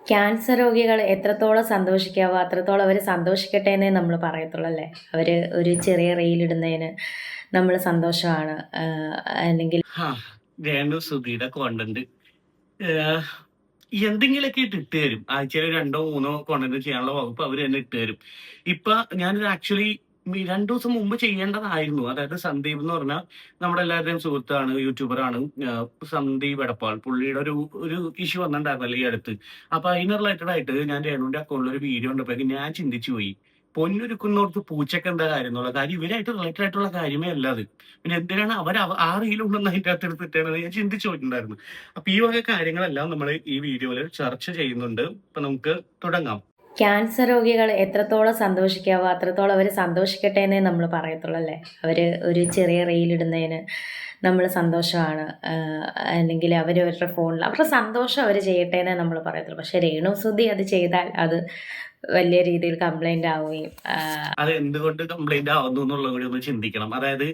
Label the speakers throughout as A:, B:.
A: Cancer രോഗികൾ എത്രത്തോളം സന്തോഷിക്കാവോ അത്രത്തോളം അവർ സന്തോഷിക്കട്ടെ എന്നേ നമ്മൾ പറയത്തുള്ളൂ അല്ലേ. അവർ ഒരു ചെറിയ റീലിടുന്നതിന് നമ്മൾ സന്തോഷമാണ്. അല്ലെങ്കിൽ
B: രേണു സുധിയുടെ കോണ്ടന്റ് എന്തെങ്കിലുമൊക്കെ ഇട്ട് തരും. ആഴ്ചയിൽ 2-3 കോണ്ടന്റ് ചെയ്യാനുള്ള വകുപ്പ് അവർ തന്നെ ഇട്ട് തരും. ഇപ്പൊ ഞാനിത് ആക്ച്വലി 2 ദിവസം മുമ്പ് ചെയ്യേണ്ടതായിരുന്നു. അതായത് സന്ദീപ് എന്ന് പറഞ്ഞാൽ നമ്മുടെ എല്ലാവരുടെയും സുഹൃത്താണ്, യൂട്യൂബറാണ്. സന്ദീപ് എടപ്പാൾ പുള്ളിയുടെ ഒരു ഇഷ്യൂ വന്നിട്ടുണ്ടായിരുന്നല്ലോ ഈ അടുത്ത്. അപ്പൊ അതിന് റിലേറ്റഡ് ആയിട്ട് ഞാൻ രേണുവിന്റെ അക്കൗണ്ടിൽ ഒരു വീഡിയോ ഉണ്ടപ്പോഴേക്കും ഞാൻ ചിന്തിച്ചു പോയി, പൊന്നൊരുക്കുന്നോർത്ത് പൂച്ചക്ക് എന്താ കാര്യം എന്നുള്ള കാര്യം ഇവരായിട്ട് റിലേറ്റഡ് ആയിട്ടുള്ള കാര്യമേ അല്ല അത്. പിന്നെ എന്തിനാണ് അവർ ആ റീലുണ്ടെന്ന് അതിന്റെ അകത്ത് എടുത്തിട്ടാണ് ഞാൻ ചിന്തിച്ചു പോയിട്ടുണ്ടായിരുന്നു. അപ്പൊ ഈ വക കാര്യങ്ങളെല്ലാം നമ്മൾ ഈ വീഡിയോയിൽ ചർച്ച ചെയ്യുന്നുണ്ട്. അപ്പൊ നമുക്ക് തുടങ്ങാം.
A: ക്യാൻസർ രോഗികൾ എത്രത്തോളം സന്തോഷിക്കാവോ അത്രത്തോളം അവർ സന്തോഷിക്കട്ടെ എന്നേ നമ്മൾ പറയത്തുള്ളൂ അല്ലേ. അവർ ഒരു ചെറിയ റീലിടുന്നതിന് നമ്മൾ സന്തോഷമാണ്. അല്ലെങ്കിൽ അവരവരുടെ ഫോണിൽ അവരുടെ സന്തോഷം അവർ ചെയ്യട്ടെ എന്നേ നമ്മൾ പറയത്തുള്ളൂ. പക്ഷെ രേണു സുധി അത് ചെയ്താൽ അത് വലിയ രീതിയിൽ കംപ്ലൈന്റ് ആവുകയും
B: അത് എന്തുകൊണ്ട് കംപ്ലൈന്റ് ആവുന്നു എന്നുള്ളത് കൂടി ഒന്ന് ചിന്തിക്കണം. അതായത്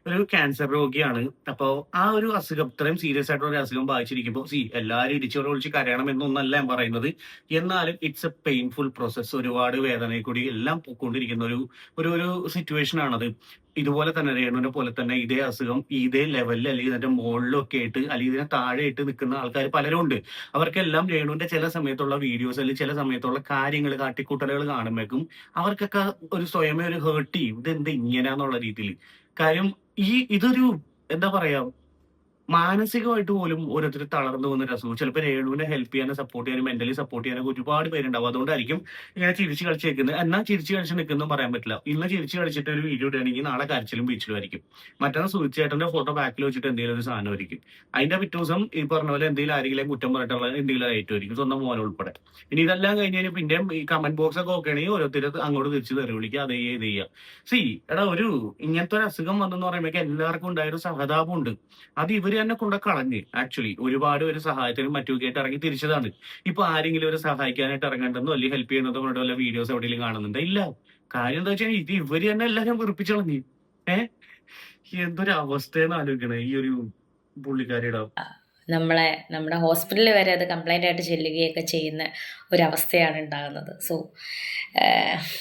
B: ഒരു ക്യാൻസർ രോഗിയാണ്. അപ്പോ ആ ഒരു അസുഖം ഇത്രയും സീരിയസ് ആയിട്ടുള്ള ഒരു അസുഖം ബാധിച്ചിരിക്കുമ്പോൾ എല്ലാവരും ഇടിച്ചോടെ വിളിച്ച് കരയണം എന്നൊന്നല്ല ഞാൻ പറയുന്നത്. എന്നാലും ഇറ്റ്സ് എ പെയിൻഫുൾ പ്രോസസ്. ഒരുപാട് വേദനയിൽ കൂടി എല്ലാം പോയിക്കൊണ്ടിരിക്കുന്ന ഒരു സിറ്റുവേഷൻ ആണത്. ഇതുപോലെ തന്നെ രേണുവിനെ പോലെ തന്നെ ഇതേ അസുഖം ഇതേ ലെവലിൽ അല്ലെങ്കിൽ ഇതിന്റെ മുകളിലൊക്കെ ആയിട്ട് അല്ലെങ്കിൽ ഇതിനെ താഴെ ആയിട്ട് നിൽക്കുന്ന ആൾക്കാർ പലരും ഉണ്ട്. അവർക്കെല്ലാം രേണുവിന്റെ ചില സമയത്തുള്ള വീഡിയോസ് അല്ലെങ്കിൽ ചില സമയത്തുള്ള കാര്യങ്ങൾ കാട്ടിക്കൂട്ടലുകൾ കാണുമ്പോഴേക്കും അവർക്കൊക്കെ ഒരു സ്വയമേ ഒരു ഹേർട്ട് ചെയ്യും, ഇതെന്ത് ഇങ്ങനെയാന്നുള്ള രീതിയിൽ. കാര്യം ഇതൊരു എന്താ പറയാ, മാനസികമായിട്ട് പോലും ഓരോരുത്തർ തളർന്നു പോകുന്ന ഒരു അസുഖം. ചിലപ്പോൾ രേണുവിനെ ഹെൽപ്പ് ചെയ്യാനും സപ്പോർട്ട് ചെയ്യാനും മെന്റലി സപ്പോർട്ട് ചെയ്യാനൊക്കെ ഒരുപാട് പേരുണ്ടാവും. അതുകൊണ്ടായിരിക്കും ഇങ്ങനെ ചിരിച്ച് കളിച്ച് നിൽക്കുന്നത്. എന്നാൽ ചിരിച്ച് കളിച്ച് നിൽക്കുന്നതും പറയാൻ പറ്റില്ല. ഇന്ന് ചിരിച്ച് കളിച്ചിട്ട് ഒരു വീഡിയോ ഇടുകയാണെങ്കിൽ നാളെ കരച്ചിലും ബീച്ചിലും ആയിരിക്കും. മറ്റന്നാൾ സുഹൃത്തേട്ടന്റെ ഫോട്ടോ ബാക്കിൽ വെച്ചിട്ട് എന്തെങ്കിലും ഒരു സാധനം ആയിരിക്കും. അതിന്റെ പിറ്റേ ദിവസം ഈ പറഞ്ഞ പോലെ എന്തെങ്കിലും ആരെങ്കിലും കുറ്റം പറഞ്ഞിട്ടുള്ള എന്തെങ്കിലും ആയിരിക്കും, സ്വന്തം മോനെ ഉൾപ്പെടെ. ഇനി ഇതെല്ലാം കഴിഞ്ഞ് കഴിഞ്ഞാൽ പിന്നെയും ഈ കമന്റ് ബോക്സ് ഒക്കെ നോക്കുകയാണെങ്കിൽ ഓരോരുത്തർ അങ്ങോട്ട് തിരിച്ച് തെറി വിളിക്കുക, അതേ ഇത് ചെയ്യുക. എടാ, ഇങ്ങനത്തെ ഒരു അസുഖം വന്നെന്ന് പറയുമ്പോൾ എല്ലാവർക്കും ഉണ്ടായൊരു സഹതാപം ഉണ്ട്. അത് ഇവര് തന്നെ കൊണ്ട് കളഞ്ഞ് ആക്ച്വലി ഒരുപാട് ഒരു സഹായത്തിനും മറ്റുമൊക്കെ ആയിട്ട് ഇറങ്ങി തിരിച്ചതാണ്. ഇപ്പൊ ആരെങ്കിലും ഒരു സഹായിക്കാനായിട്ട് ഇറങ്ങേണ്ടെന്നോ അല്ലെങ്കിൽ ഹെൽപ്പ് ചെയ്യുന്നതോ കൊണ്ട് വല്ല വീഡിയോസ് എവിടെയെങ്കിലും കാണുന്നുണ്ട്? ഇല്ല. കാര്യം എന്താ വെച്ചാൽ ഇത് ഇവര് തന്നെ എല്ലാവരും വെറുപ്പിച്ചു കളഞ്ഞ്. എന്തൊരു അവസ്ഥയെന്ന് ആലോചിക്കണേ ഈ ഒരു പുള്ളിക്കാരിയുടെ.
A: നമ്മുടെ ഹോസ്പിറ്റലിൽ വരെ അത് കംപ്ലൈൻ്റ് ആയിട്ട് ചെല്ലുകയൊക്കെ ചെയ്യുന്ന ഒരവസ്ഥയാണ് ഉണ്ടാകുന്നത്. സോ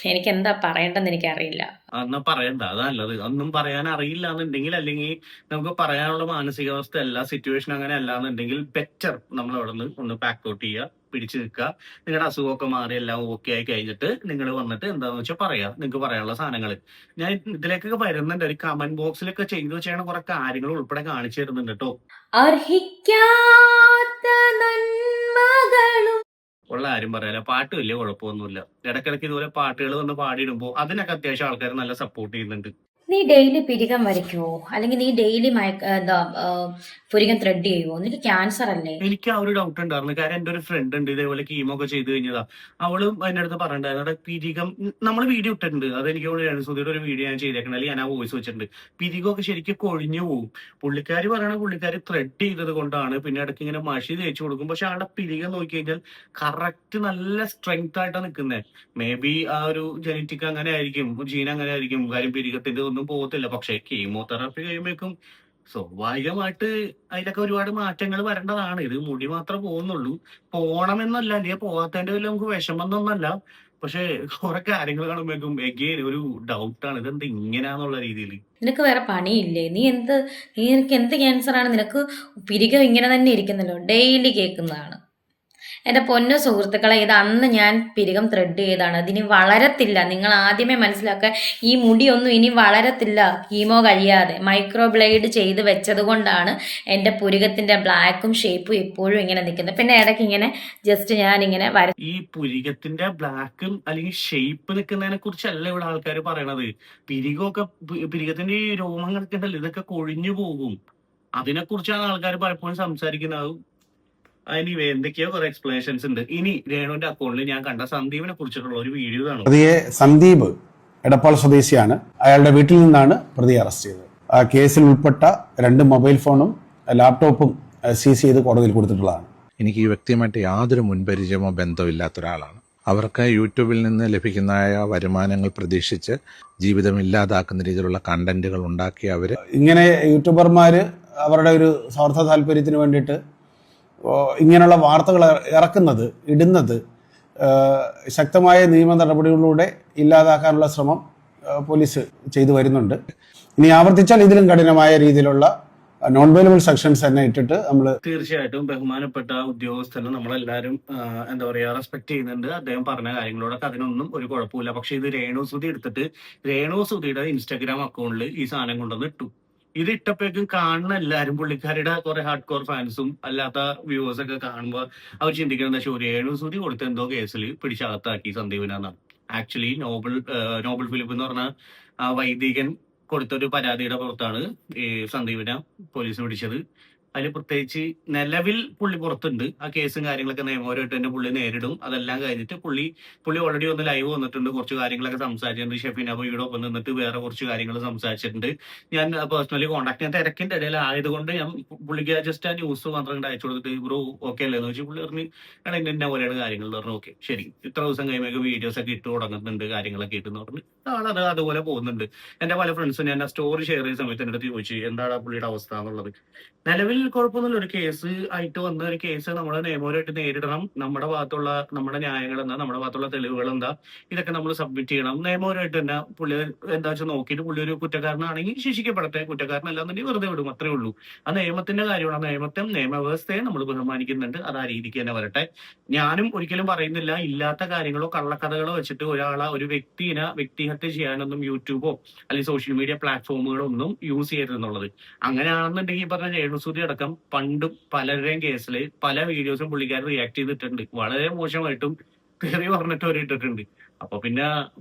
A: എനിക്ക് എന്താ പറയേണ്ടതെന്ന് എനിക്കറിയില്ല.
B: എന്നാ പറയണ്ട, അത് നല്ലത്. ഒന്നും പറയാൻ അറിയില്ല എന്നുണ്ടെങ്കിൽ അല്ലെങ്കിൽ നമുക്ക് പറയാനുള്ള മാനസികാവസ്ഥ അല്ല, സിറ്റുവേഷൻ അങ്ങനെ അല്ല എന്നുണ്ടെങ്കിൽ ബെറ്റർ നമ്മൾ അവിടെ നിന്ന് ഒന്ന് പാക്ക് ഔട്ട് ചെയ്യുക, പിടിച്ചു നിൽക്കുക. നിങ്ങളുടെ അസുഖമൊക്കെ മാറി എല്ലാം ഓക്കെ ആയി കഴിഞ്ഞിട്ട് നിങ്ങൾ വന്നിട്ട് എന്താന്ന് വെച്ചാൽ പറയാ, നിങ്ങൾക്ക് പറയാനുള്ള സാധനങ്ങൾ. ഞാൻ ഇതിലേക്കൊക്കെ വരുന്നുണ്ട്. ഒരു കമന്റ് ബോക്സിലൊക്കെ ചെയ്യണ കുറെ കാര്യങ്ങൾ ഉൾപ്പെടെ കാണിച്ചു തരുന്നുണ്ട് കേട്ടോ.
A: അർഹിക്കാത്ത നന്മകളും
B: ഉള്ള ആരും പറയാല. പാട്ട് വലിയ കുഴപ്പമൊന്നുമില്ല. ഇടയ്ക്കിടയ്ക്ക് ഇതുപോലെ പാട്ടുകൾ വന്ന് പാടിയിടുമ്പോൾ അതിനൊക്കെ അത്യാവശ്യം ആൾക്കാർ നല്ല സപ്പോർട്ട് ചെയ്യുന്നുണ്ട്.
A: നീ ഡെയിലി പിരികം വരയ്ക്കുവോ അല്ലെങ്കിൽ നീ ഡെയിലി പുരികം ത്രെഡ് ചെയ്യുവോ? നിനക്ക് ക്യാൻസർ അല്ലേ?
B: എനിക്ക് ആ ഒരു ഡൗട്ട് ഉണ്ടായിരുന്നു. കാരണം എന്റെ ഒരു ഫ്രണ്ട് ഉണ്ട്, ഇതേപോലെ കീമോ ഒക്കെ ചെയ്ത് കഴിഞ്ഞതാ. അവളും അതിന്റെ അടുത്ത് പറഞ്ഞിട്ടുണ്ടായിരുന്നു, അവിടെ പിരികം നമ്മൾ വീഡിയോ ഇട്ടിട്ടുണ്ട്. അത് എനിക്ക് രേണുസുധിയുടെ ഒരു വീഡിയോ ഞാൻ ചെയ്തേക്കണം, അല്ലെങ്കിൽ ഞാൻ ആ വോയിസ് വെച്ചിട്ടുണ്ട്. പിരികമൊക്കെ ശരിക്കും കൊഴിഞ്ഞു പോകും. പുള്ളിക്കാരി പുള്ളിക്കാരി ത്രെഡ് ചെയ്തത് കൊണ്ടാണ്. പിന്നെ ഇടയ്ക്ക് ഇങ്ങനെ മഷി തേച്ച് കൊടുക്കും. പക്ഷെ ആളുടെ പിരികം നോക്കി കഴിഞ്ഞാൽ കറക്റ്റ് നല്ല സ്ട്രെങ്ത് ആയിട്ടാണ് നിൽക്കുന്നത്. മേ ബി ആ ഒരു ജനറ്റിക് അങ്ങനെ ആയിരിക്കും, ജീൻ അങ്ങനെ ആയിരിക്കും. കാര്യം പിരികത്തിന്റെ ഒന്നും പോകത്തില്ല. പക്ഷെ കീമോതെറാപ്പി കഴിയുമ്പോഴേക്കും സ്വാഭാവികമായിട്ട് അതിലൊക്കെ ഒരുപാട് മാറ്റങ്ങൾ വരേണ്ടതാണ്. ഇത് മുടി മാത്രമേ പോകുന്നുള്ളൂ. പോണമെന്നല്ല, അല്ലെങ്കിൽ പോകാത്തതിന്റെ വല്ല നമുക്ക് വിഷമമൊന്നല്ല. പക്ഷെ കുറെ കാര്യങ്ങൾ കാണുമ്പോഴേക്കും എഗെയിൻ ഒരു ഡൗട്ടാണ്, ഇതെന്ത് ഇങ്ങനെയാന്നുള്ള രീതിയിൽ.
A: നിനക്ക് വേറെ പണിയില്ലേ? നിനക്ക് എന്ത് ക്യാൻസർ ആണ്? നിനക്ക് പിരികം ഇങ്ങനെ തന്നെ ഇരിക്കുന്നല്ലോ, ഡെയിലി കേൾക്കുന്നതാണ്. എൻ്റെ പൊന്നു സുഹൃത്തുക്കളെ, ഇത് അന്ന് ഞാൻ പിരികം ത്രെഡ് ചെയ്താണ്. അതിനി വളരത്തില്ല. നിങ്ങൾ ആദ്യമേ മനസ്സിലാക്കുക, ഈ മുടിയൊന്നും ഇനി വളരത്തില്ല കീമോ കഴിയാതെ. മൈക്രോ ബ്ലേഡ് ചെയ്ത് വെച്ചത് കൊണ്ടാണ് എൻ്റെ പുരികത്തിൻ്റെ ബ്ലാക്കും ഷേപ്പും ഇപ്പോഴും ഇങ്ങനെ നിൽക്കുന്നത്. പിന്നെ ഇടയ്ക്ക് ഇങ്ങനെ ജസ്റ്റ് ഞാനിങ്ങനെ
B: ഈ പുരികത്തിന്റെ ബ്ലാക്കും അല്ലെങ്കിൽ ഷേപ്പ് നിൽക്കുന്നതിനെ കുറിച്ചല്ല ഇവിടെ ആൾക്കാർ പറയണത്. പിരികത്തിന്റെ ഈ രോമങ്ങളൊക്കെ ഉണ്ടല്ലോ, ഇതൊക്കെ കൊഴിഞ്ഞു പോകും. അതിനെ കുറിച്ചാണ് ആൾക്കാർ പലപ്പോഴും സംസാരിക്കുന്നത്. എനിവേ, എന്തൊക്കെയോ കുറെ എക്സ്പ്ലനേഷൻസ് ഉണ്ട്. ഇനി രേണുവിന്റെ അക്കൗണ്ടിൽ ഞാൻ കണ്ട സന്ദീപിനെ കുറിച്ചിട്ടുള്ള ഒരു വീഡിയോ ആണ്.
C: പ്രതിയെ സന്ദീപ് എടപ്പാൾ സ്വദേശിയാണ്. അയാളുടെ വീട്ടിൽ നിന്നാണ് പ്രതിയെ അറസ്റ്റ് ചെയ്തത്. ആ കേസിൽ ഉൾപ്പെട്ട 2 മൊബൈൽ ഫോണും ലാപ്ടോപ്പും സീസ് ചെയ്ത് കോടതിയിൽ കൊടുത്തിട്ടുള്ളതാണ്.
D: എനിക്ക് ഈ വ്യക്തിയുമായിട്ട് യാതൊരു മുൻപരിചയമോ ബന്ധവും ഇല്ലാത്ത ഒരാളാണ്. അവർക്ക് യൂട്യൂബിൽ നിന്ന് ലഭിക്കുന്ന വരുമാനങ്ങൾ പ്രതീക്ഷിച്ച് ജീവിതം ഇല്ലാതാക്കുന്ന രീതിയിലുള്ള കണ്ടന്റുകൾ ഉണ്ടാക്കി അവർ
C: ഇങ്ങനെ യൂട്യൂബർമാർ അവരുടെ ഒരു സ്വാർത്ഥ താല്പര്യത്തിന് വേണ്ടിയിട്ട് ഇങ്ങനെയുള്ള വാർത്തകൾ ഇടുന്നത് ശക്തമായ നിയമ നടപടികളിലൂടെ ഇല്ലാതാക്കാനുള്ള ശ്രമം പോലീസ് ചെയ്തു വരുന്നുണ്ട്. ഇനി ആവർത്തിച്ചാൽ ഇതിലും കഠിനമായ രീതിയിലുള്ള നോൺ വെയിലബിൾ സെക്ഷൻസ് തന്നെ ഇട്ടിട്ട് നമ്മൾ
B: തീർച്ചയായിട്ടും ബഹുമാനപ്പെട്ട ഉദ്യോഗസ്ഥനെ നമ്മളെല്ലാവരും എന്താ പറയാ റെസ്പെക്ട് ചെയ്യുന്നുണ്ട്. അദ്ദേഹം പറഞ്ഞ കാര്യങ്ങളോടൊക്കെ അതിനൊന്നും ഒരു കുഴപ്പമില്ല. പക്ഷെ ഇത് രേണുസുതി എടുത്തിട്ട് രേണുസുതിയുടെ ഇൻസ്റ്റാഗ്രാം അക്കൗണ്ടിൽ ഈ സാധനം കൊണ്ടുവന്ന് ഇട്ടു. ഇത് ഇട്ടപ്പോഴേക്കും കാണുന്ന എല്ലാവരും പുള്ളിക്കാരുടെ കുറെ ഹാർഡ് കോർ ഫാൻസും അല്ലാത്ത വ്യൂവേഴ്സ് ഒക്കെ കാണുമ്പോൾ അവർ ചിന്തിക്കുന്നത് രേണുസുതി കൊടുത്ത എന്തോ കേസിൽ പിടിച്ചകത്താക്കി സന്ദീപിനാണ്. ആക്ച്വലി നോബൽ ഫിലിപ്പ് എന്ന് പറഞ്ഞ വൈദികൻ കൊടുത്തൊരു പരാതിയുടെ പുറത്താണ് ഈ സന്ദീപിനെ പോലീസ് പിടിച്ചത്. അതിൽ പ്രത്യേകിച്ച് നിലവിൽ പുള്ളി പുറത്തുണ്ട്. ആ കേസും കാര്യങ്ങളൊക്കെ നിയമപരമായിട്ട് തന്നെ പുള്ളി നേരിടും. അതെല്ലാം കഴിഞ്ഞിട്ട് പുള്ളി ഓൾറെഡി ഒന്ന് ലൈവ് വന്നിട്ടുണ്ട്, കുറച്ച് കാര്യങ്ങളൊക്കെ സംസാരിച്ചിട്ടുണ്ട്. ഷെഫീന ബോയിയുടെ ഒപ്പം നിന്നിട്ട് വേറെ കുറച്ച് കാര്യങ്ങൾ സംസാരിച്ചിട്ടുണ്ട്. ഞാൻ പേഴ്സണലി കോൺടാക്ട് ഞാൻ തിരക്കിന്റെ ഇടയിൽ ആയതുകൊണ്ട് ഞാൻ പുള്ളിക്ക് ജസ്റ്റ് ആ ന്യൂസ് മാത്രം കണ്ട് അയച്ചു കൊടുത്തിട്ട് ബ്രോ ഓക്കെ അല്ലേ എന്ന് വെച്ചാൽ പുള്ളി പറഞ്ഞു എടാ ഇന്ന പോലെയാണ് കാര്യങ്ങൾ പറഞ്ഞു. ഓക്കെ ശരി, ഇത്ര ദിവസം കഴിയുമ്പോൾ വീഡിയോസ് ഒക്കെ ഇട്ട് തുടങ്ങുന്നുണ്ട്, കാര്യങ്ങളൊക്കെ ഇട്ടെന്ന് പറഞ്ഞു. ആളത് അതുപോലെ പോകുന്നുണ്ട്. എന്റെ പല ഫ്രണ്ട്സും ഞാൻ ആ സ്റ്റോറി ഷെയർ ചെയ്ത സമയത്ത് എൻ്റെ അടുത്ത് ചോദിച്ചു എന്താണ് ആ പുള്ളിയുടെ അവസ്ഥ എന്നുള്ളത്. നിലവിൽ കുഴപ്പമൊന്നുമില്ല. ഒരു കേസ് ആയിട്ട് വന്ന ഒരു കേസ് നമ്മൾ നിയമപരമായിട്ട് നേരിടണം. നമ്മുടെ ഭാഗത്തുള്ള നമ്മുടെ ന്യായങ്ങൾ എന്താ, നമ്മുടെ ഭാഗത്തുള്ള തെളിവുകൾ എന്താ, ഇതൊക്കെ നമ്മൾ സബ്മിറ്റ് ചെയ്യണം. നിയമപരമായിട്ട് തന്നെ പുള്ളി എന്താ വെച്ചാൽ നോക്കിയിട്ട് പുള്ളി ഒരു കുറ്റക്കാരനാണെങ്കിൽ ശിക്ഷിക്കപ്പെടട്ടെ, കുറ്റക്കാരനല്ലാന്നുണ്ടെങ്കിൽ വെറുതെ വിടും, അത്രേ ഉള്ളൂ. ആ നിയമത്തിന്റെ കാര്യമാണ്. നിയമവ്യവസ്ഥയെ നമ്മൾ ബഹുമാനിക്കുന്നുണ്ട്. അത് ആ രീതിക്ക് തന്നെ വരട്ടെ. ഞാനും ഒരിക്കലും പറയുന്നില്ല ഇല്ലാത്ത കാര്യങ്ങളോ കള്ളക്കഥകളോ വെച്ചിട്ട് ഒരു വ്യക്തിഹത്യ ചെയ്യാനൊന്നും യൂട്യൂബോ അല്ലെങ്കിൽ സോഷ്യൽ മീഡിയ പ്ലാറ്റ്ഫോമുകളോ ഒന്നും യൂസ് ചെയ്യരുതെന്നുള്ളത്. അങ്ങനെയാണെന്നുണ്ടെങ്കിൽ പറഞ്ഞ രേണുസുതി അടക്കം പണ്ടും പലരുടെയും കേസിൽ പല വീഡിയോസും പുള്ളിക്കാർ റിയാക്ട് ചെയ്തിട്ടുണ്ട്. വളരെ മോശമായിട്ടും തെറി പറഞ്ഞിട്ട് വരെ ഇട്ടിട്ടുണ്ട്. അപ്പൊ പിന്നെ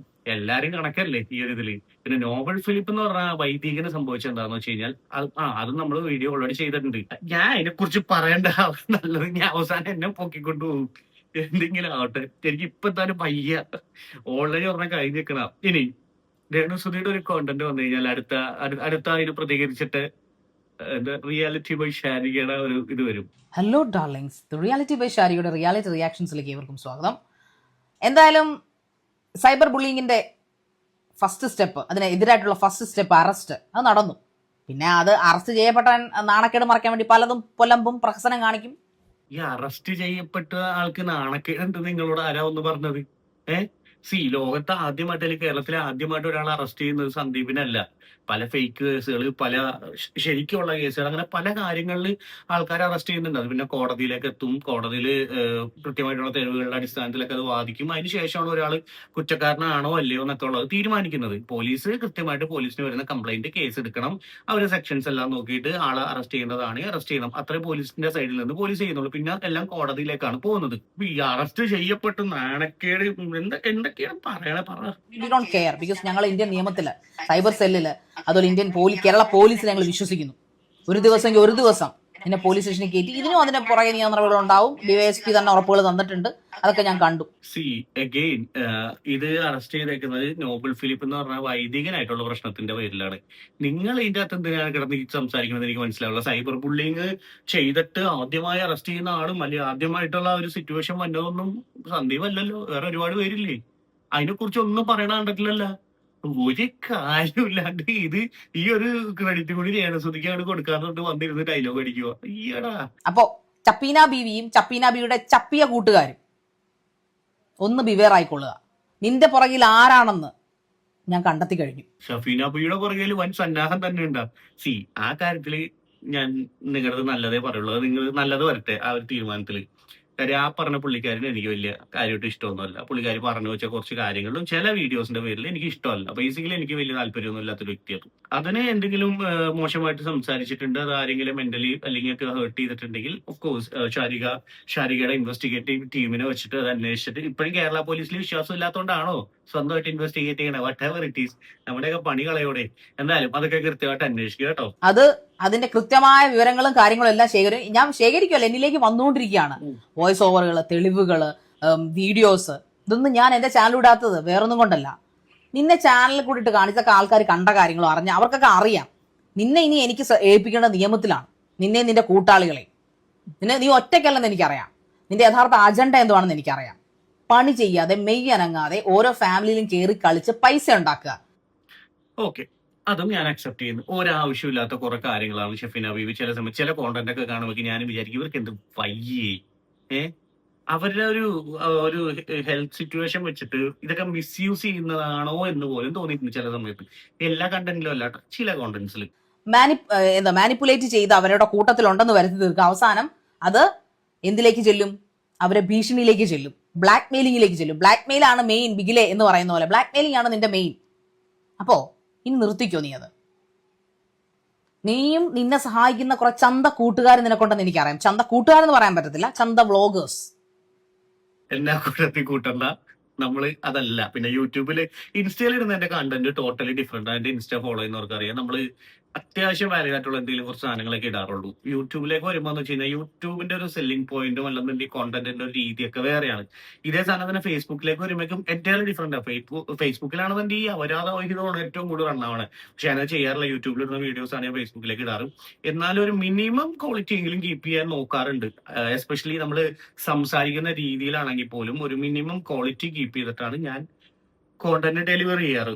B: എല്ലാരും കണക്കല്ലേ ഈ ഒരു ഇതില്. പിന്നെ നോബൽ ഫിലിപ്പ് എന്ന് പറഞ്ഞ വൈദികന് സംഭവിച്ചത് എന്താന്ന് വെച്ച് കഴിഞ്ഞാൽ അത് നമ്മൾ വീഡിയോ ഓൾറെഡി ചെയ്തിട്ടുണ്ട്. ഞാൻ അതിനെ കുറിച്ച് പറയേണ്ട നല്ലത്. ഞാൻ അവസാനം എന്നെ പൊക്കിക്കൊണ്ടു പോകും. എന്തെങ്കിലും ആവട്ടെ, എനിക്ക് ഇപ്പൊ എന്തായാലും വയ്യ. ഓൾറെഡി പറഞ്ഞ കഴിഞ്ഞേക്കണം. ഇനി രേണുസുതിയുടെ ഒരു കോണ്ടന്റ് വന്നു കഴിഞ്ഞാൽ അടുത്ത അതിന് പ്രതികരിച്ചിട്ട് റിയാലിറ്റി ബൈ ഷാരികയുടെ ഒരു ഇത് വരും.
E: ഹലോ ഡാർലിങ്സ്, റിയാലിറ്റി ബൈ ഷാരിയുടെ റിയാലിറ്റി റിയാക്ഷൻസിലേക്ക് ഏവർക്കും സ്വാഗതം. എന്തായാലും സൈബർ ബുള്ളിങ്ങിന്റെ ഫസ്റ്റ് സ്റ്റെപ്പ്, അതിനെതിരായിട്ടുള്ള ഫസ്റ്റ് സ്റ്റെപ്പ് അറസ്റ്റ്, അത് നടന്നു. പിന്നെ അത് അറസ്റ്റ് ചെയ്യപ്പെട്ടാൻ നാണക്കേട് മറയ്ക്കാൻ വേണ്ടി പലതും പൊലമ്പും പ്രഹസനം കാണിക്കും.
B: ഈ അറസ്റ്റ് ചെയ്യപ്പെട്ട ആൾക്ക് നാണക്കേടുണ്ട് നിങ്ങളോട് ആരാ ഒന്ന് പറഞ്ഞത്? ലോകത്ത് ആദ്യമായിട്ട് അല്ലെങ്കിൽ കേരളത്തിൽ ആദ്യമായിട്ട് ഒരാൾ അറസ്റ്റ് ചെയ്യുന്നത് സന്ദീപിനല്ല. പല ഫേക്ക് കേസുകൾ, പല ശരിക്കുള്ള കേസുകൾ, അങ്ങനെ പല കാര്യങ്ങളിൽ ആൾക്കാരെ അറസ്റ്റ് ചെയ്യുന്നുണ്ട്. അത് പിന്നെ കോടതിയിലേക്ക് എത്തും. കോടതിയിൽ കൃത്യമായിട്ടുള്ള തെളിവുകളുടെ അടിസ്ഥാനത്തിലൊക്കെ അത് വാദിക്കും. അതിനുശേഷമാണ് ഒരാൾ കുറ്റക്കാരനാണോ അല്ലയോ എന്നൊക്കെ ഉള്ളത് തീരുമാനിക്കുന്നത്. പോലീസ് കൃത്യമായിട്ട് പോലീസിന് വരുന്ന കംപ്ലൈന്റ് കേസ് എടുക്കണം. അവര് സെക്ഷൻസ് എല്ലാം നോക്കിയിട്ട് ആളെ അറസ്റ്റ് ചെയ്യേണ്ടതാണെങ്കിൽ അറസ്റ്റ് ചെയ്യണം. അത്രേ പോലീസിന്റെ സൈഡിൽ നിന്ന് പോലീസ് ചെയ്യുന്നുള്ളൂ. പിന്നെ എല്ലാം കോടതിയിലേക്കാണ് പോകുന്നത്. ഈ അറസ്റ്റ് ചെയ്യപ്പെട്ട് നാണക്കേട് എന്തൊക്കെയാണ് പറയണേ പറ.
E: വി ഡോണ്ട് കെയർ, ബിക്കോസ് ഞങ്ങൾ ഇന്ത്യൻ നിയമത്തില്, സൈബർ സെല്ലില്, അതുപോലെ ഇന്ത്യൻ കേരള പോലീസിൽ ഞങ്ങൾ വിശ്വസിക്കുന്നു. ഒരു ദിവസം എന്നെ പോലീസ് സ്റ്റേഷനിൽ കയറ്റി ഇതിനും അതിന്റെ പുറകെ നിയന്ത്രണങ്ങൾ ഉണ്ടാവും. DYSP തന്നെ ഉറപ്പുകൾ തന്നിട്ടുണ്ട്. അതൊക്കെ ഞാൻ കണ്ടു.
B: ഇത് അറസ്റ്റ് ചെയ്തേക്കുന്നത് നോബൽ ഫിലിപ്പ് എന്ന് പറഞ്ഞ വൈദികനായിട്ടുള്ള പ്രശ്നത്തിന്റെ പേരിലാണ്. നിങ്ങൾ ഇതിന്റെ അകത്ത് എന്തിനാണ് കിടന്ന് സംസാരിക്കുന്നത് എനിക്ക് മനസ്സിലാവില്ല. സൈബർ ബുള്ളിങ് ചെയ്തിട്ട് ആദ്യമായി അറസ്റ്റ് ചെയ്യുന്ന ആളും അല്ലെങ്കിൽ ആദ്യമായിട്ടുള്ള ഒരു സിറ്റുവേഷൻ വന്നതൊന്നും സന്ദീപ് അല്ലല്ലോ, വേറെ ഒരുപാട് പേരില്ലേ. അതിനെ കുറിച്ച് ഒന്നും പറയണ കണ്ടിട്ടില്ലല്ലോ. ഒരു കാര്യമില്ലാണ്ട് ഇത് ഈ ഒരു ക്രെഡിറ്റ് കൂടി രേണുസുതിക്കാണ് കൊടുക്കാന്നുകൊണ്ട് വന്നിരുന്ന് ഡയലോഗ് അടിക്കുക. ഈയടാ.
E: അപ്പോ ചപ്പീന ബീവിയും ചപ്പീന ബീവിയുടെ ചപ്പിയ കൂട്ടുകാരും ഒന്ന് ബിവേർ ആയിക്കൊള്ളുക. നിന്റെ പുറകിൽ ആരാണെന്ന് ഞാൻ കണ്ടെത്തി കഴിഞ്ഞു.
B: ഷഫീന ബിയുടെ പുറകിൽ വൻ സന്നാഹം തന്നെ ഉണ്ടാ. ആ കാര്യത്തില് ഞാൻ നിങ്ങളുടെ നല്ലതേ പറയുള്ളൂ. നിങ്ങൾ നല്ലത് വരട്ടെ ആ ഒരു തീരുമാനത്തില്. കാര്യം ആ പറഞ്ഞ പുള്ളിക്കാരന് എനിക്ക് വലിയ കാര്യമായിട്ട് ഇഷ്ടമൊന്നുമല്ല. പുള്ളിക്കാരി പറഞ്ഞു വെച്ച കുറച്ച് കാര്യങ്ങളും ചില വീഡിയോസിന്റെ പേരിൽ എനിക്ക് ഇഷ്ടമല്ല. ബേസിക്കലി എനിക്ക് വലിയ താല്പര്യമൊന്നും ഇല്ലാത്തൊരു വ്യക്തിയാണ്. അതിന് എന്തെങ്കിലും മോശമായിട്ട് സംസാരിച്ചിട്ടുണ്ട്, അത് ആരെങ്കിലും മെന്റലി അല്ലെങ്കിൽ ഹേർട്ട് ചെയ്തിട്ടുണ്ടെങ്കിൽ ഓഫ് കോഴ്സ് ഷാരികയുടെ ഇൻവെസ്റ്റിഗേറ്റീവ് ടീമിനെ വെച്ചിട്ട് അത് അന്വേഷിച്ചിട്ട്, ഇപ്പോഴും കേരള പോലീസിൽ വിശ്വാസം ഇല്ലാത്തതുകൊണ്ടാണോ സ്വന്തമായിട്ട് ഇൻവെസ്റ്റിഗേറ്റ് ചെയ്യണേ? വാട്ട് എവർ ഇറ്റ് ഈസ്, നമ്മുടെയൊക്കെ പണി കളയോടെ. എന്തായാലും അതൊക്കെ കൃത്യമായിട്ട് അന്വേഷിക്കുക കേട്ടോ.
E: അതിന്റെ കൃത്യമായ വിവരങ്ങളും കാര്യങ്ങളും എല്ലാം ഞാൻ ശേഖരിക്കുമല്ലോ, എന്നിലേക്ക് വന്നുകൊണ്ടിരിക്കുകയാണ്. വോയിസ് ഓവറുകൾ, തെളിവുകള്, വീഡിയോസ്, ഇതൊന്നും ഞാൻ എന്റെ ചാനൽ ഇടാത്തത് വേറൊന്നും കൊണ്ടല്ല. നിന്നെ ചാനലിൽ കൂടിയിട്ട് കാണിച്ചൊക്കെ ആൾക്കാർ കണ്ട കാര്യങ്ങളും അറിഞ്ഞ അവർക്കൊക്കെ അറിയാം. നിന്നെ ഇനി എനിക്ക് ഏൽപ്പിക്കേണ്ട നിയമത്തിലാണ്, നിന്നെ നിന്റെ കൂട്ടാളികളെ. നീ ഒറ്റയ്ക്കല്ലെന്ന് എനിക്കറിയാം. നിന്റെ യഥാർത്ഥ അജണ്ട എന്തുവാണെന്ന് എനിക്കറിയാം. പണി ചെയ്യാതെ മെയ്യനങ്ങാതെ ഓരോ ഫാമിലിയിലും കയറി കളിച്ച് പൈസ ഉണ്ടാക്കുക.
B: ഓക്കെ, അതും ഞാൻ അക്സെപ്റ്റ് ചെയ്യുന്നു. ഒരാവശ്യമില്ലാത്ത കുറെ കാര്യങ്ങളാണ് ഷെഫീന ബീവി ചില സമയത്ത് ചില കോണ്ടന്റ് ഒക്കെ കാണുമ്പോൾ ഞാൻ വിചാരിക്കും ഇവർക്ക് എന്ത് വയ്യേ. അവരുടെ ഒരു ഹെൽത്ത് സിറ്റുവേഷൻ വെച്ചിട്ട് ഇതൊക്കെ മിസ്യൂസ് ചെയ്യുന്നതാണോ എന്ന് പോലും തോന്നിയിട്ടുണ്ട് ചില സമയത്ത്. എല്ലാ കണ്ടന്റിലും അല്ല ട്ടോ, ചില കോണ്ടന്റ്സിൽ.
E: മാനിപ്പുലേറ്റ് ചെയ്ത് അവരുടെ കൂട്ടത്തിലുണ്ടെന്ന് വരുത്തി തീർക്കുക. അവസാനം അത് എന്തിലേക്ക് ചെല്ലും? അവരെ ഭീഷണിയിലേക്ക് ചെല്ലും, ബ്ലാക്ക് മെയിലിംഗിലേക്ക് ചെല്ലും. ബ്ലാക്ക് മെയിൽ ആണ് മെയിൻ, ബിഗിലെ എന്ന് പറയുന്ന പോലെ ബ്ലാക്ക് മെയിലിംഗ് ആണ് നിന്റെ മെയിൻ. അപ്പോ ഇനി നിർത്തിക്കോ നീ അത്. നീയും നിന്നെ സഹായിക്കുന്ന കുറെ ചന്ത കൂട്ടുകാർ നിനക്കൊണ്ടെന്ന് എനിക്കറിയാം. ചന്ത കൂട്ടുകാരെന്ന് പറയാൻ പറ്റത്തില്ല, ചന്ത വ്ളോഗേഴ്സ്.
B: എല്ലാ കൂട്ടത്തിൽ കൂട്ടണ്ട, നമ്മള് അതല്ല. പിന്നെ യൂട്യൂബില് ഇൻസ്റ്റയിൽ ഇടുന്ന എന്റെ കണ്ടന്റ് ടോട്ടലി ഡിഫറെന്റ്. എന്റെ ഇൻസ്റ്റ ഫോളോ ചെയ്യുന്നവർക്ക് അറിയാം. നമ്മള് അത്യാവശ്യം വാലിഡ് ആയിട്ടുള്ള എന്തെങ്കിലും കുറച്ച് സാധനങ്ങളൊക്കെ ഇടാറുള്ളൂ. യൂട്യൂബിലേക്ക് വരുമ്പോൾ എന്ന് വെച്ച് കഴിഞ്ഞാൽ യൂട്യൂബിന്റെ ഒരു സെല്ലിംഗ് പോയിന്റും അല്ലെന്നുണ്ടെങ്കിൽ കോണ്ടന്റിന്റെ ഒരു രീതിയൊക്കെ വേറെയാണ്. ഇതേ സാധനം തന്നെ ഫേസ്ബുക്കിലേക്ക് വരുമ്പോഴേക്കും എൻറ്റയർലി ഡിഫറെന്റ് ആണ്. ഫേസ്ബുക്കിലാണെന്നുണ്ടെങ്കിൽ അവരാധമാണ് ഏറ്റവും കൂടുതൽ റണ്ണാണ്. പക്ഷെ ഞാൻ ചെയ്യാറില്ല. യൂട്യൂബിൽ ഇടുന്ന വീഡിയോസ് ആണ് ഞാൻ ഫേസ്ബുക്കിലേക്ക് ഇടാറ്. എന്നാലും ഒരു മിനിമം ക്വാളിറ്റി എങ്കിലും കീപ്പ് ചെയ്യാൻ നോക്കാറുണ്ട്. എസ്പെഷ്യലി നമ്മൾ സംസാരിക്കുന്ന രീതിയിലാണെങ്കിൽ പോലും ഒരു മിനിമം ക്വാളിറ്റി കീപ്പ് ചെയ്തിട്ടാണ് ഞാൻ കോണ്ടന്റ് ഡെലിവറി ചെയ്യാറ്.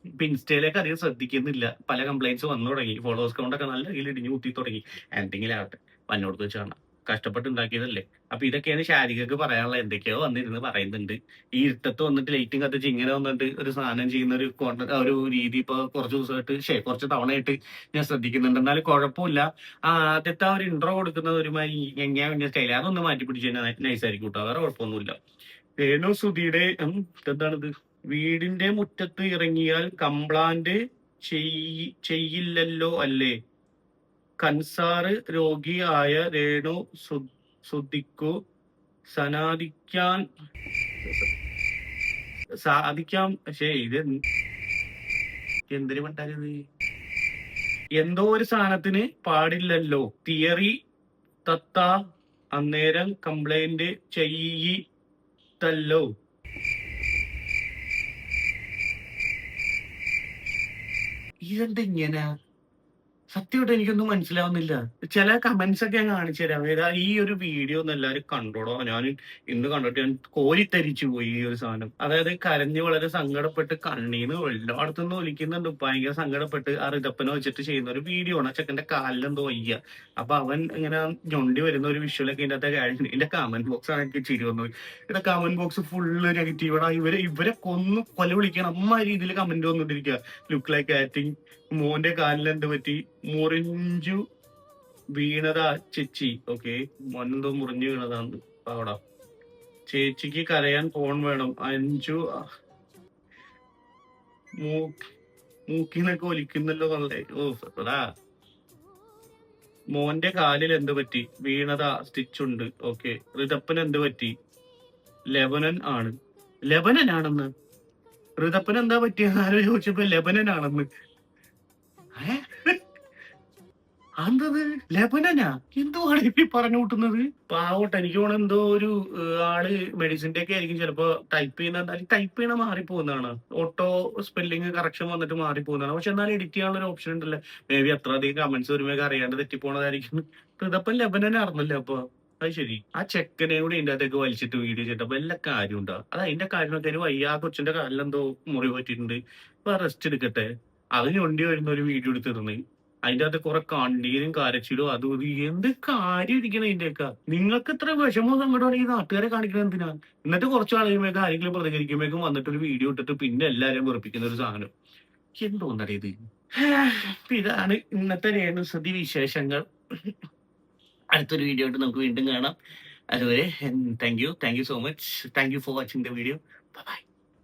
B: ഇപ്പൊ ഇൻസ്റ്റയിലേക്ക് അധികം ശ്രദ്ധിക്കുന്നില്ല. പല കംപ്ലൈന്റ്സ് വന്നു തുടങ്ങി. ഫോളോവേഴ്സ് കൗണ്ട് ഒക്കെ നല്ല രീതിയിൽ ഇടിഞ്ഞു കുത്തി തുടങ്ങി. എന്തെങ്കിലും ആവട്ടെ, വന്നോടത്ത് വെച്ചാണ് കഷ്ടപ്പെട്ട് ഉണ്ടാക്കിയതല്ലേ. അപ്പൊ ഇതൊക്കെയാണ് ഷാരികക്ക് പറയാനുള്ള. എന്തൊക്കെയോ വന്നിരുന്ന് പറയുന്നുണ്ട്. ഈ ഇരുട്ടത്ത് വന്നിട്ട് ലൈറ്റും കത്തിച്ച് ഇങ്ങനെ വന്നിട്ട് ഒരു സാധനം ചെയ്യുന്ന ഒരു രീതി ഇപ്പൊ കുറച്ച് ദിവസമായിട്ട് കുറച്ച് തവണയായിട്ട് ഞാൻ ശ്രദ്ധിക്കുന്നുണ്ട്. എന്നാലും കുഴപ്പമില്ല. ആദ്യത്തെ ആ ഒരു ഇൻട്രോ കൊടുക്കുന്നത് ഒരുമാതിരി എങ്ങനെ സ്റ്റൈൽ അതൊന്ന് മാറ്റി പിടിച്ച് കഴിഞ്ഞാൽ നൈസായിരിക്കും കേട്ടോ. വേറെ കുഴപ്പമൊന്നുമില്ല. രേണു സുധിയുടെ എന്താണിത്, വീടിന്റെ മുറ്റത്ത് ഇറങ്ങിയാൽ കംപ്ലാന്റ് ചെയ്യില്ലല്ലോ അല്ലേ? കൻസാറ് രോഗി ആയ രേണു സുധിക്കു സാധിക്കാം. പക്ഷേ ഇത് എന്തിനു പറ്റാനിത്? എന്തോ ഒരു സാധനത്തിന് പാടില്ലല്ലോ. തിയറി തത്ത അന്നേരം കംപ്ലൈന്റ് ചെയ്യിത്തല്ലോ. ഇതെന്താ ഇങ്ങനെ? സത്യമായിട്ട് എനിക്കൊന്നും മനസ്സിലാവുന്നില്ല. ചില കമന്റ്സ് ഒക്കെ ഞാൻ കാണിച്ചു തരാം. ഈ ഒരു വീഡിയോ ഒന്ന് എല്ലാവരും കണ്ടോടോ. ഞാൻ ഇന്ന് കണ്ടിട്ട് ഞാൻ കോരിത്തരിച്ചു പോയി ഈ ഒരു സാധനം. അതായത് കരഞ്ഞ് വളരെ സങ്കടപ്പെട്ട് കണ്ണീന്ന് എല്ലായിടത്തുനിന്ന് ഒലിക്കുന്നുണ്ട്. ഭയങ്കര സങ്കടപ്പെട്ട് ആ ഋതപ്പനെ വെച്ചിട്ട് ചെയ്യുന്ന ഒരു വീഡിയോ ആണ്. ചെക്കന്റെ കാലിലെന്തോ വയ്യ. അപ്പൊ അവൻ ഇങ്ങനെ ഞൊണ്ടി വരുന്ന ഒരു വിഷ്വലൊക്കെ ഇതിന്റെ അകത്ത് കഴിഞ്ഞു. ഇതിന്റെ കമന്റ് ബോക്സ് ആണ് എനിക്ക് ചിരി വന്നത്. ഇതിന്റെ കമന്റ് ബോക്സ് ഫുള്ള് നെഗറ്റീവാണ്. ഇവരെ കൊല വിളിക്കണം അമ്മ രീതിയിൽ കമന്റ് വന്നിട്ടിരിക്കുക. Look like acting. മോന്റെ കാലിലെന്ത് പറ്റി? മുറിഞ്ചു വീണതാ ചേച്ചി. ഓക്കെ, മോനെന്തോ മുറിഞ്ഞു വീണതാന്ന് അവിടെ. ചേച്ചിക്ക് കരയാൻ ഫോൺ വേണം. അഞ്ചു മൂക്കിനൊക്കെ ഒലിക്കുന്നല്ലോ നല്ലേ. അതാ മോന്റെ കാലിൽ എന്ത് പറ്റി? വീണതാ, സ്റ്റിച്ചുണ്ട്. ഓക്കെ, ഋതപ്പന് എന്ത് പറ്റി? ലെബനൻ ആണ്. ലെബനൻ ആണെന്ന് ഋതപ്പന് എന്താ പറ്റിയെന്ന് ആരോ ചോദിച്ചപ്പോ ലെബനൻ ആണെന്ന്. അന്തത് ലെബനനാ? എന്തുവാണ് ഇപ്പൊ പറഞ്ഞു കൂട്ടുന്നത്? പാവട്ടെ. എനിക്ക് തോന്നുന്നു എന്തോ ഒരു ആള് മെഡിസിന്റെ ഒക്കെ ആയിരിക്കും ചിലപ്പോ ടൈപ്പ് ചെയ്യണ മാറിപ്പോകുന്നതാണ്. ഓട്ടോ സ്പെല്ലിങ് കറക്ഷൻ വന്നിട്ട് മാറിപ്പോകുന്നതാണ്. പക്ഷെ എന്നാലും എഡിറ്റ് ചെയ്യാനുള്ള ഒരു ഓപ്ഷൻ ഉണ്ടല്ലോ. മേ ബി അത്ര അധികം കമന്റ്സ് വരുമ്പോൾ അറിയാണ്ട് തെറ്റിപ്പോണതായിരിക്കും. ഇതപ്പം ലെബനനായിരുന്നല്ലേ അപ്പൊ? അത് ശരി. ആ ചെക്കനെ കൂടി ഇതിന്റെ അകത്തേക്ക് വലിച്ചിട്ട് വീഡിയോ ചെയ്തപ്പോ എല്ലാ കാര്യം ഉണ്ടാവും. അത് അതിന്റെ കാര്യമൊക്കെ വയ്യ. ആ കൊച്ചിന്റെ കാലിലെന്തോ മുറി പറ്റിയിട്ടുണ്ട്. ഇപ്പൊ റെസ്റ്റ് എടുക്കട്ടെ. അത് ഞൊണ്ടി വരുന്ന ഒരു വീഡിയോ എടുത്തിരുന്നു. അതിന്റെ അകത്ത് കുറെ കണ്ണീരും കരച്ചിലും അതും ഇത് എന്ത് കാര്യം ഇരിക്കണം ഇതിന്റെയൊക്കെ. നിങ്ങൾക്ക് ഇത്ര വിഷമവും സങ്കടമാണ് ഈ നാട്ടുകാരെ കാണിക്കുന്നത് എന്തിനാ? എന്നിട്ട് കുറച്ച് ആളുകളുമൊക്കെ ആരെങ്കിലും പ്രതികരിക്കുമ്പോഴേക്കും വന്നിട്ട് ഒരു വീഡിയോ ഇട്ടിട്ട് പിന്നെ എല്ലാവരെയും വെറുപ്പിക്കുന്ന ഒരു സാധനം. എന്തോന്നറിയത്? ഇതാണ് ഇന്നത്തെ രേണുസുതി വിശേഷങ്ങൾ. അടുത്തൊരു വീഡിയോ ആയിട്ട് നമുക്ക് വീണ്ടും കാണാം. അതുവരെ thank you so much. Thank you for watching the video. By.